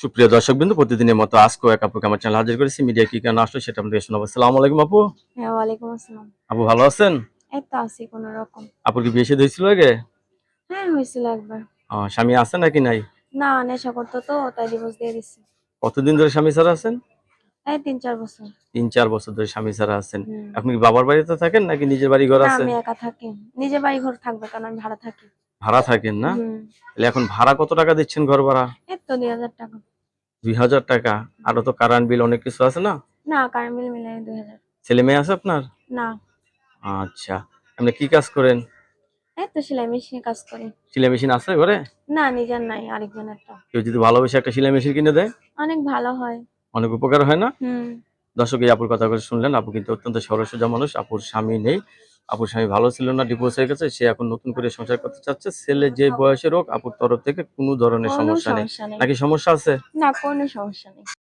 সুপ্রিয় দর্শকবৃন্দ, প্রতিদিনের মতো আজকেও এক আপুকে আমার চ্যানেল হাজির করেছি। মিডিয়া কি কেন আসলো সেটা আপনাদের শোনাবো। আসসালামু আলাইকুম আপু। হ্যাঁ, ওয়ালাইকুম আসসালাম। আপু ভালো আছেন? এই তো আছি কোন রকম। আপুর কি বিয়ে শাদী হয়েছিল আগে? হ্যাঁ, হয়েছিল একবার। স্বামী আছে নাকি নাই? না, নেশা করতো তো তাই ডিভোর্স দিয়ে দিছি। কতদিন ধরে স্বামী ছাড়া আছেন? এই ৩-৪ বছর। ৩-৪ বছর ধরে স্বামী ছাড়া আছেন। হুম। আপনি কি বাবার বাড়িতে থাকেন নাকি নিজের বাড়ি ঘর না, আছে? আমি একা থাকি। নিজের বাড়ি ঘর থাকবে কারণ আমি ভাড়া থাকি। ভাড়া থাকেন না? হুম। তাহলে এখন ভাড়া কত টাকা দিচ্ছেন ঘর ভাড়া? এই তো ২,০০০ টাকা। ২,০০০ টাকা। আরো তো কারেন্ট বিল অনেক কিছু আছে না? না, কারেন্ট বিল মিলাই ২,০০০। ছেলে মেয়ে আছে আপনার? না, আচ্ছা। আপনি কি কাজ করেন? এই তো সেলাই মেশিনে কাজ করি। সেলাই মেশিন আছে ঘরে? না, নিজের নাই, আরেকজনেরটা। কেউ যদি ভালোবেসে একটা সেলাই মেশিন কিনে দেয়, অনেক ভালো হয়। অনেক উপকার হয় না? হুম। দর্শক, এই আপুর কথা করে শুনলেন। আপু কিন্তু অত্যন্ত সরল সোজা মানুষ। আপুর স্বামী নেই। আপুর স্বামী ভালো ছিল না, ডিভোর্স হয়ে গেছে। সে এখন নতুন করে সংসার করতে চাচ্ছে। ছেলে যে বয়সের হোক, আপুর তরফ থেকে কোনো ধরনের কোনো সমস্যা নেই। সমস্যা নেই। নাকি সমস্যা আছে? না, কোনো সমস্যা নেই।